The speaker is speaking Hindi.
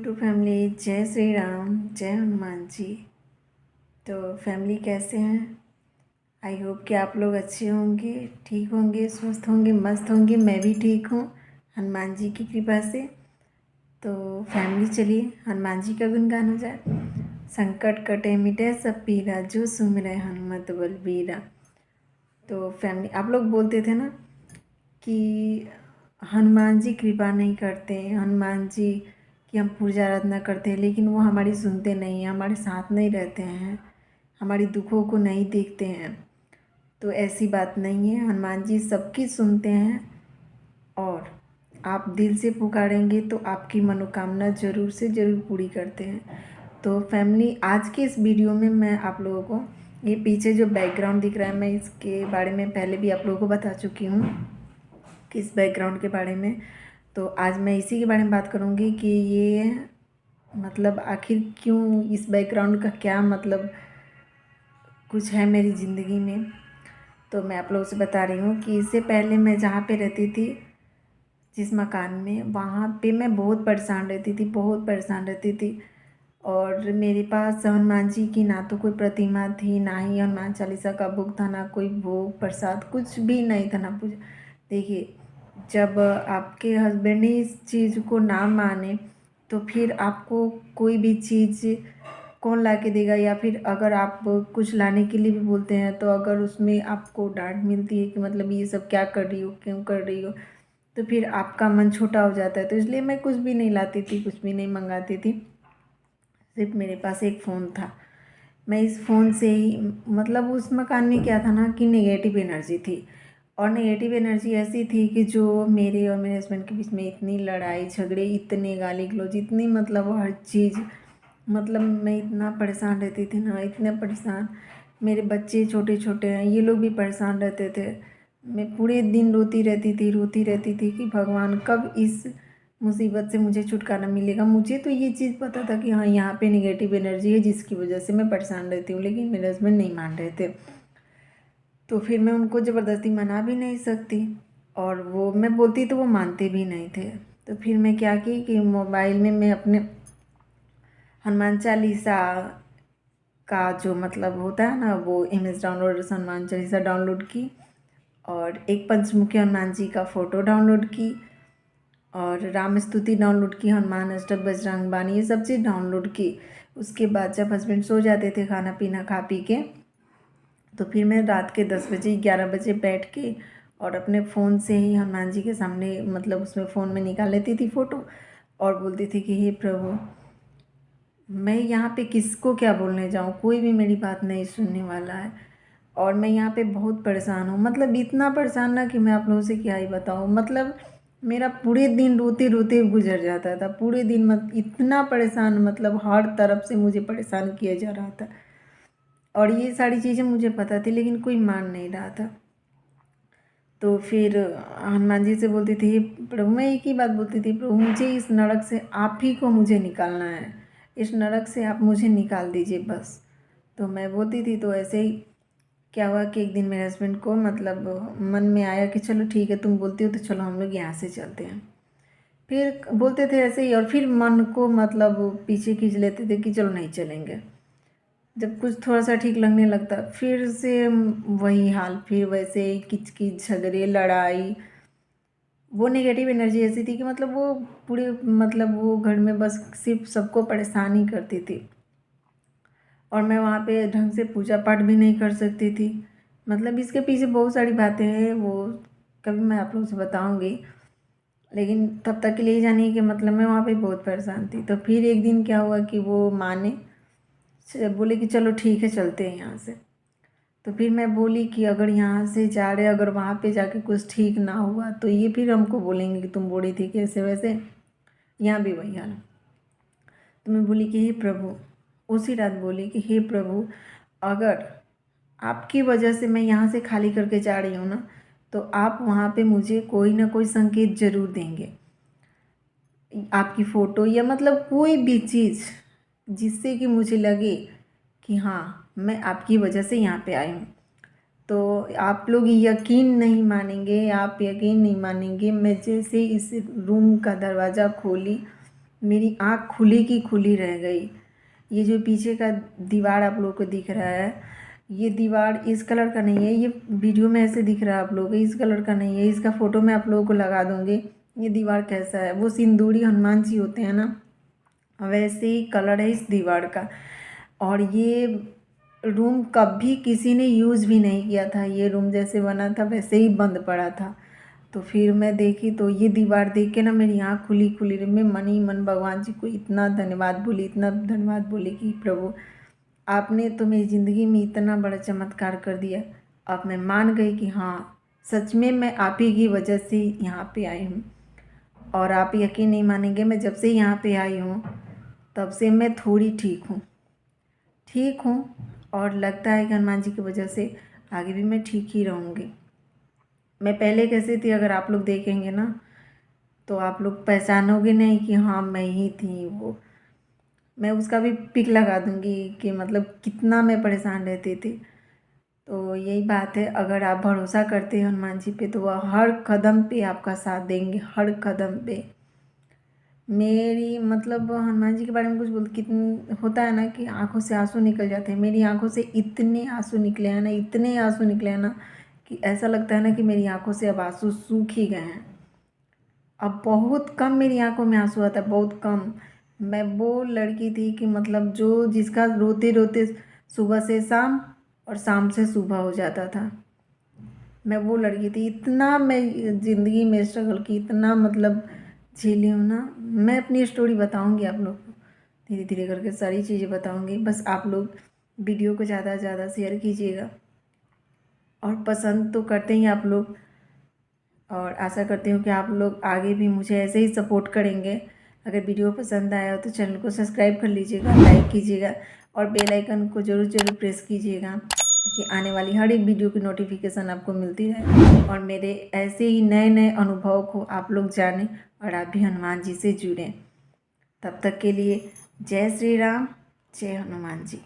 यूट्यूब फैमिली, जय श्री राम, जय हनुमान जी। तो फैमिली कैसे हैं? आई होप कि आप लोग अच्छे होंगे, ठीक होंगे, स्वस्थ होंगे, मस्त होंगे। मैं भी ठीक हूँ हनुमान जी की कृपा से। तो फैमिली चलिए हनुमान जी का गुणगान हो जाए। संकट कटे मिटे सब पीरा, जो सुमिरै हनुमत बलबीरा। तो फैमिली, आप लोग बोलते थे ना कि हनुमान जी कृपा नहीं करते, हनुमान जी की हम पूजा आराधना करते हैं लेकिन वो हमारी सुनते नहीं हैं, हमारे साथ नहीं रहते हैं, हमारी दुखों को नहीं देखते हैं। तो ऐसी बात नहीं है, हनुमान जी सबकी सुनते हैं और आप दिल से पुकारेंगे तो आपकी मनोकामना ज़रूर से ज़रूर पूरी करते हैं। तो फैमिली, आज के इस वीडियो में मैं आप लोगों को, ये पीछे जो बैकग्राउंड दिख रहा है, मैं इसके बारे में पहले भी आप लोगों को बता चुकी हूँ, किस बैकग्राउंड के बारे में। तो आज मैं इसी के बारे में बात करूँगी कि ये मतलब आखिर क्यों, इस बैकग्राउंड का क्या मतलब कुछ है मेरी ज़िंदगी में। तो मैं आप लोगों से बता रही हूँ कि इससे पहले मैं जहाँ पे रहती थी, जिस मकान में, वहाँ पे मैं बहुत परेशान रहती थी, बहुत परेशान रहती थी। और मेरे पास हनुमान जी की ना तो कोई प्रतिमा थी, ना ही हनुमान चालीसा का बुक था, ना कोई भोग प्रसाद, कुछ भी नहीं था, ना पूजा। देखिए, जब आपके हस्बैंड ही इस चीज़ को ना माने तो फिर आपको कोई भी चीज़ कौन ला के देगा। या फिर अगर आप कुछ लाने के लिए भी बोलते हैं तो अगर उसमें आपको डांट मिलती है कि मतलब ये सब क्या कर रही हो, क्यों कर रही हो, तो फिर आपका मन छोटा हो जाता है। तो इसलिए मैं कुछ भी नहीं लाती थी, कुछ भी नहीं मंगाती थी। सिर्फ मेरे पास एक फ़ोन था। मैं इस फ़ोन से ही, मतलब उस मकान में क्या था ना कि नेगेटिव एनर्जी थी। और नेगेटिव एनर्जी ऐसी थी कि जो मेरे और मेरे हस्बैंड के बीच में इतनी लड़ाई झगड़े, इतने गाली गलौज, इतनी मतलब हर चीज़, मतलब मैं इतना परेशान रहती थी ना, इतने परेशान। मेरे बच्चे छोटे छोटे हैं, ये लोग भी परेशान रहते थे। मैं पूरे दिन रोती रहती थी, रोती रहती थी कि भगवान कब इस मुसीबत से मुझे छुटकारा मिलेगा। मुझे तो ये चीज़ पता था कि हाँ, यहाँ पे नेगेटिव एनर्जी है जिसकी वजह से मैं परेशान रहती हूँ, लेकिन मेरे हस्बैंड नहीं मान रहे थे। तो फिर मैं उनको ज़बरदस्ती मना भी नहीं सकती, और वो मैं बोलती तो वो मानते भी नहीं थे। तो फिर मैं क्या की कि मोबाइल में मैं अपने हनुमान चालीसा का जो मतलब होता है ना, वो image download, Hanuman Chalisa download की, और एक पंचमुखी हनुमान जी का फ़ोटो डाउनलोड की, और राम स्तुति डाउनलोड की, हनुमान अष्टक, बजरंग बानी, ये सब चीज़ डाउनलोड की। उसके बाद जब हस्बैंड सो जाते थे खाना पीना खा पी के, तो फिर मैं रात के 10 बजे 11 बजे बैठ के और अपने फ़ोन से ही हनुमान जी के सामने, मतलब उसमें फ़ोन में निकाल लेती थी फ़ोटो, और बोलती थी कि हे प्रभु, मैं यहाँ पे किसको क्या बोलने जाऊँ, कोई भी मेरी बात नहीं सुनने वाला है, और मैं यहाँ पे बहुत परेशान हूँ। मतलब इतना परेशान ना कि मैं आप लोगों से क्या ही बताऊँ। मतलब मेरा पूरे दिन रोते रोते गुजर जाता था, पूरे दिन। इतना परेशान, मतलब हर तरफ से मुझे परेशान किया जा रहा था, और ये सारी चीज़ें मुझे पता थी लेकिन कोई मान नहीं रहा था। तो फिर हनुमान जी से बोलती थी, प्रभु, मैं एक ही बात बोलती थी, प्रभु मुझे इस नरक से आप ही को मुझे निकालना है, इस नरक से आप मुझे निकाल दीजिए बस। तो मैं बोलती थी। तो ऐसे ही क्या हुआ कि एक दिन मेरे हस्बैंड को मतलब मन में आया कि चलो ठीक है, तुम बोलती हो तो चलो हम लोग यहाँ से चलते हैं। फिर बोलते थे ऐसे ही, और फिर मन को मतलब पीछे खींच लेते थे कि चलो नहीं चलेंगे। जब कुछ थोड़ा सा ठीक लगने लगता फिर से वही हाल, फिर वैसे ही किचकिच, झगड़े, लड़ाई। वो नेगेटिव एनर्जी ऐसी थी कि मतलब वो पूरे, मतलब वो घर में बस सिर्फ सबको परेशान ही करती थी, और मैं वहाँ पे ढंग से पूजा पाठ भी नहीं कर सकती थी। मतलब इसके पीछे बहुत सारी बातें हैं, वो कभी मैं आप लोगों से बताऊँगी। लेकिन तब तक के लिए ही जानिए कि मतलब मैं वहाँ पे बहुत परेशान थी। तो फिर एक दिन क्या हुआ कि वो माने, बोले कि चलो ठीक है चलते हैं यहाँ से। तो फिर मैं बोली कि अगर यहाँ से जा रहे, अगर वहाँ पे जाके कुछ ठीक ना हुआ तो ये फिर हमको बोलेंगे कि तुम बोली थी कैसे वैसे, यहाँ भी वही हाल। तो मैं बोली कि हे प्रभु, उसी रात बोली कि हे प्रभु, अगर आपकी वजह से मैं यहाँ से खाली करके जा रही हूँ ना, तो आप वहाँ पे मुझे कोई ना कोई संकेत ज़रूर देंगे, आपकी फ़ोटो या मतलब कोई भी चीज़, जिससे कि मुझे लगे कि हाँ, मैं आपकी वजह से यहाँ पे आई हूँ। तो आप लोग यकीन नहीं मानेंगे, आप यकीन नहीं मानेंगे, मैं जैसे इस रूम का दरवाज़ा खोली, मेरी आँख खुली की खुली रह गई। ये जो पीछे का दीवार आप लोगों को दिख रहा है, ये दीवार इस कलर का नहीं है, ये वीडियो में ऐसे दिख रहा है आप लोगों को, इस कलर का नहीं है। इसका फ़ोटो मैं आप लोगों को लगा दूँगी। ये दीवार कैसा है, वो सिंदूरी हनुमान जी होते हैं ना, वैसे ही कलर है इस दीवार का। और ये रूम कभी किसी ने यूज़ भी नहीं किया था। ये रूम जैसे बना था वैसे ही बंद पड़ा था। तो फिर मैं देखी तो ये दीवार देख के ना मेरी आँख खुली खुली रही। मैं मन ही मन भगवान जी को इतना धन्यवाद बोली, इतना धन्यवाद बोली कि प्रभु आपने तो मेरी ज़िंदगी में इतना बड़ा चमत्कार कर दिया। अब मैं मान गई कि हाँ, सच में मैं आप ही की वजह से यहाँ पे आई हूँ। और आप यकीन नहीं मानेंगे, मैं जब से यहाँ पे आई हूँ तब से मैं थोड़ी ठीक हूँ। और लगता है कि हनुमान जी की वजह से आगे भी मैं ठीक ही रहूँगी। मैं पहले कैसे थी अगर आप लोग देखेंगे ना तो आप लोग पहचानोगे नहीं कि हाँ मैं ही थी वो। मैं उसका भी पिक लगा दूँगी कि मतलब कितना मैं परेशान रहती थी। तो यही बात है, अगर आप भरोसा करते हैं हनुमान जी पे तो वह हर कदम पे आपका साथ देंगे, हर कदम पे। मेरी मतलब हनुमान जी के बारे में कुछ बोल कितन होता है ना कि आँखों से आंसू निकल जाते हैं। मेरी आँखों से इतने आंसू निकले हैं ना, इतने आंसू निकले हैं ना कि ऐसा लगता है ना कि मेरी आँखों से अब आंसू सूख ही गए हैं। अब बहुत कम मेरी आँखों में आंसू आता है, बहुत कम। मैं वो लड़की थी कि मतलब जो जिसका रोते रोते सुबह से शाम और शाम से सुबह हो जाता था। मैं वो लड़की थी। इतना मैं ज़िंदगी में स्ट्रगल की, इतना मतलब झेली हूँ ना। मैं अपनी स्टोरी बताऊँगी आप लोग को, धीरे धीरे करके सारी चीज़ें बताऊँगी। बस आप लोग वीडियो को ज़्यादा से ज़्यादा शेयर कीजिएगा और पसंद तो करते ही आप लोग। और आशा करती हूँ कि आप लोग आगे भी मुझे ऐसे ही सपोर्ट करेंगे। अगर वीडियो पसंद आया हो तो चैनल को सब्सक्राइब कर लीजिएगा, लाइक कीजिएगा और बेल आइकन को ज़रूर ज़रूर प्रेस कीजिएगा ताकि आने वाली हर एक वीडियो की नोटिफिकेशन आपको मिलती रहे और मेरे ऐसे ही नए नए अनुभव को आप लोग जानें और आप भी हनुमान जी से जुड़ें। तब तक के लिए जय श्री राम, जय हनुमान जी।